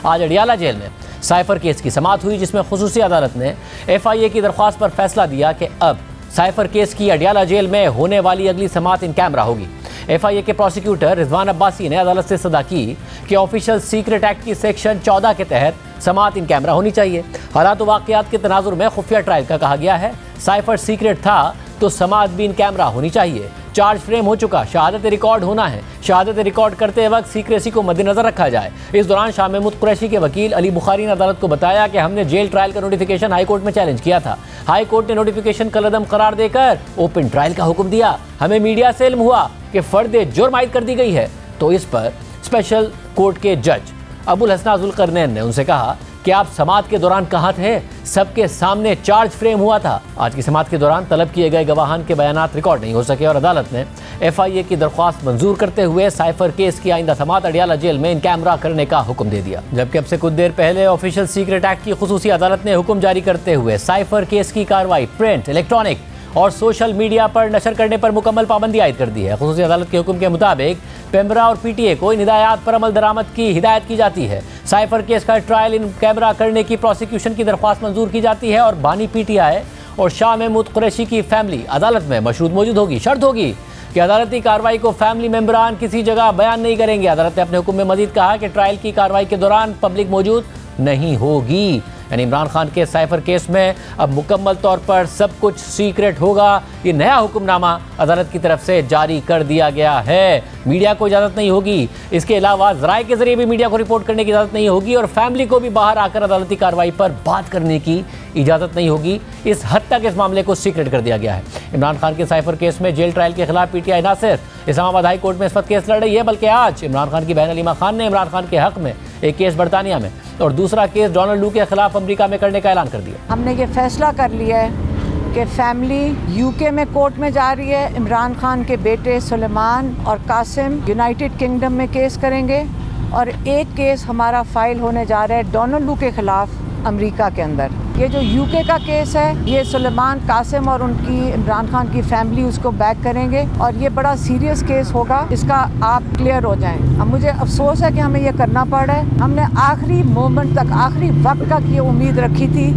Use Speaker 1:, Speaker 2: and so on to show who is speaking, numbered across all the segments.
Speaker 1: आज अडियाला जेल में cipher case की समाअत हुई, जिसमें खुसूसी अदालत ने FIA की दरख्वास्त पर फैसला दिया कि अब साइफर केस की अडियाला जेल में होने वाली अगली समाअत इन कैमरा होगी। FIA के प्रोसिक्यूटर रिजवान अब्बासी ने अदालत से सदा की कि ऑफिशियल सीक्रेट एक्ट की सेक्शन 14 के तहत समाअत इन कैमरा होनी चाहिए। हालात वाक़यात के तनाजुर में खुफिया ट्रायल का कहा गया है। साइफर सीक्रेट था तो समाअत भी इन कैमरा होनी चाहिए। चार्ज फ्रेम हो चुका, शहादत रिकॉर्ड होना है। शहादत रिकॉर्ड करते वक्त सीक्रेसी को मद्देनजर रखा जाए। इस दौरान शाह महमूद कुरैशी के वकील अली बुखारी ने अदालत को बताया कि हमने जेल ट्रायल का नोटिफिकेशन हाई कोर्ट में चैलेंज किया था। हाई कोर्ट ने नोटिफिकेशन कलअदम करार देकर ओपन ट्रायल का हुक्म दिया। हमें मीडिया से इल्म हुआ कि फर्द जुर्म आयद कर दी गई है, तो इस पर स्पेशल कोर्ट के जज अबुल हसन जुल्करनैन ने उनसे कहा कि आप समाअत के दौरान कहाँ थे? सबके सामने चार्ज फ्रेम हुआ था। आज की समाअत के दौरान तलब किए गए गवाहान के बयानात रिकॉर्ड नहीं हो सके और अदालत ने FIA की दरख्वास्त मंजूर करते हुए साइफर केस की आइंदा समाअत अडियाला जेल में इन कैमरा करने का हुक्म दे दिया। जबकि अब से कुछ देर पहले ऑफिशियल सीक्रेट एक्ट की खुसूसी अदालत ने हुक्म जारी करते हुए साइफर केस की कार्रवाई प्रिंट, इलेक्ट्रॉनिक और सोशल मीडिया पर नशर करने पर मुकम्मल पाबंदी आयद कर दी है। खुसूसी अदालत के हुक्म के मुताबिक पेमरा और PTA को इन हिदायत पर अमल दरामद की हिदायत की जाती है। साइफर केस का ट्रायल इन कैमरा करने की प्रोसिक्यूशन की दरख्वास्त मंजूर की जाती है और बानी PTI और शाह महमूद कुरैशी की फैमिली अदालत में मशरूत मौजूद होगी। शर्त होगी कि अदालती कार्रवाई को फैमिली मेम्बरान किसी जगह बयान नहीं करेंगे। अदालत ने अपने हुक्म में मजीद कहा कि ट्रायल की कार्रवाई के दौरान पब्लिक मौजूद नहीं होगी। यानी इमरान खान के साइफर केस में अब मुकम्मल तौर पर सब कुछ सीक्रेट होगा। ये नया हुक्मनामा अदालत की तरफ से जारी कर दिया गया है। मीडिया को इजाज़त नहीं होगी। इसके अलावा ज़राए के ज़रिए भी मीडिया को रिपोर्ट करने की इजाज़त नहीं होगी और फैमिली को भी बाहर आकर अदालती कार्रवाई पर बात करने की इजाज़त नहीं होगी। इस हद तक इस मामले को सीक्रेट कर दिया गया है। इमरान खान के साइफर केस में जेल ट्रायल के खिलाफ PTI ना सिर्फ इस्लामाबाद हाई कोर्ट में इस वक्त केस लड़ रही है, बल्कि आज इमरान खान की बहन अलीमा खान ने इमरान खान के हक में एक केस बरतानिया में और दूसरा केस डोनाल्ड लू के खिलाफ अमेरिका में करने का ऐलान कर दिया।
Speaker 2: हमने ये फैसला कर लिया है कि फैमिली UK में कोर्ट में जा रही है। इमरान खान के बेटे सुलेमान और कासिम यूनाइटेड किंगडम में केस करेंगे और एक केस हमारा फाइल होने जा रहा है डोनाल्ड लू के खिलाफ अमेरिका के अंदर। ये जो UK का केस है, ये सुलेमान, कासिम और उनकी इमरान खान की फैमिली उसको बैक करेंगे और ये बड़ा सीरियस केस होगा। इसका आप क्लियर हो जाएं। अब मुझे अफसोस है कि हमें ये करना पड़ रहा है। हमने आखिरी मोमेंट तक, आखिरी वक्त तक ये उम्मीद रखी थी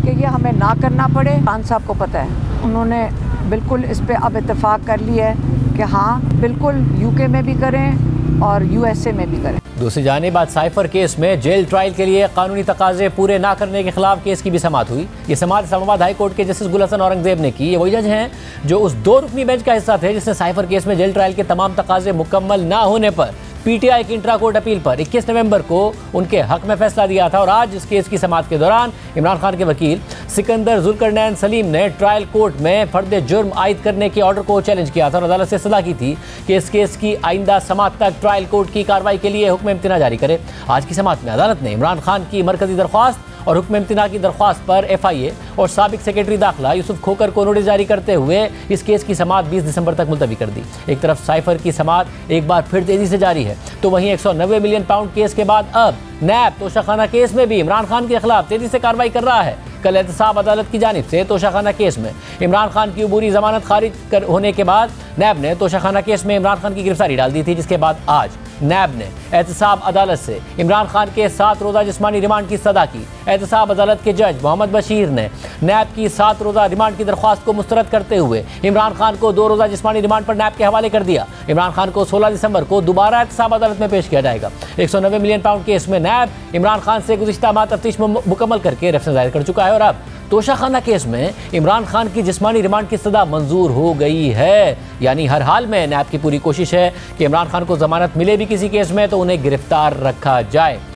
Speaker 2: कि ये हमें ना करना पड़े। खान साहब को पता है, उन्होंने बिल्कुल इस पर अब इत्तेफाक कर लिया है कि हाँ बिल्कुल UK में भी करें और USA में भी करें।
Speaker 1: दूसरी जानिब आज साइफर केस में जेल ट्रायल के लिए कानूनी तकाजे पूरे ना करने के खिलाफ केस की भी समाअत हुई। ये समाअत इस्लामाबाद हाई कोर्ट के जस्टिस गुल हसन औरंगजेब ने की। ये वही जज हैं जो उस 2 रुकनी बेंच का हिस्सा थे जिसने साइफर केस में जेल ट्रायल के तमाम तकाजे मुकम्मल ना होने पर PTI की इंट्रा कोर्ट अपील पर 21 नवंबर को उनके हक में फैसला दिया था। और आज इस केस की समाअत के दौरान इमरान खान के वकील सिकंदर जुल्करनैन सलीम ने ट्रायल कोर्ट में फर्द जुर्म आयद करने के ऑर्डर को चैलेंज किया था और अदालत से सदा की थी कि इस केस की आइंदा समाअत तक ट्रायल कोर्ट की कार्रवाई के लिए हुक्म इम्तना जारी करे। आज की समाअत में अदालत ने इमरान खान की मरकजी दरख्वास्त और हुक्म इम्तना की दरख्वास्त पर FIA और साबिक सेक्रेटरी दाखिला यूसुफ खोकर को नोटिस जारी करते हुए इस केस की समाअत 20 दिसंबर तक मुलतवी कर दी। एक तरफ साइफर की समाअत एक बार फिर तेजी से जारी है, तो वहीं 190 मिलियन पाउंड केस के बाद अब नैब तोशाखाना केस में भी इमरान खान के खिलाफ तेजी से कार्रवाई कर रहा है। कल एहतसाब अदालत की जानिब से तोशाखाना केस में इमरान खान की अबूरी जमानत खारिज होने के बाद नैब ने तोशाखाना केस में इमरान खान की गिरफ्तारी डाल दी थी, जिसके बाद आज नैब ने एहतसाब अदालत से इमरान खान के 7 रोज़ा जिस्मानी रिमांड की सदा की। एहतसाब अदालत के जज मोहम्मद बशीर ने नैब की 7 रोज़ा रिमांड की दरख्वास्त को मुस्तरद करते हुए इमरान खान को 2 रोज़ा जिस्मानी रिमांड पर नैब के हवाले कर दिया। इमरान खान को 16 दिसंबर को दोबारा एहतसाब अदालत में पेश किया जाएगा। 190 मिलियन पाउंड केस में नैब इमरान खान से गुज़िश्ता माह तफ्तीश मुकम्मल करके रेफरेंस दायर कर चुका है और अब तोशाखाना केस में इमरान खान की जिस्मानी रिमांड की सदा मंजूर हो गई है। यानी हर हाल में नैब की पूरी कोशिश है कि इमरान खान को जमानत मिले भी किसी केस में तो उन्हें गिरफ्तार रखा जाए।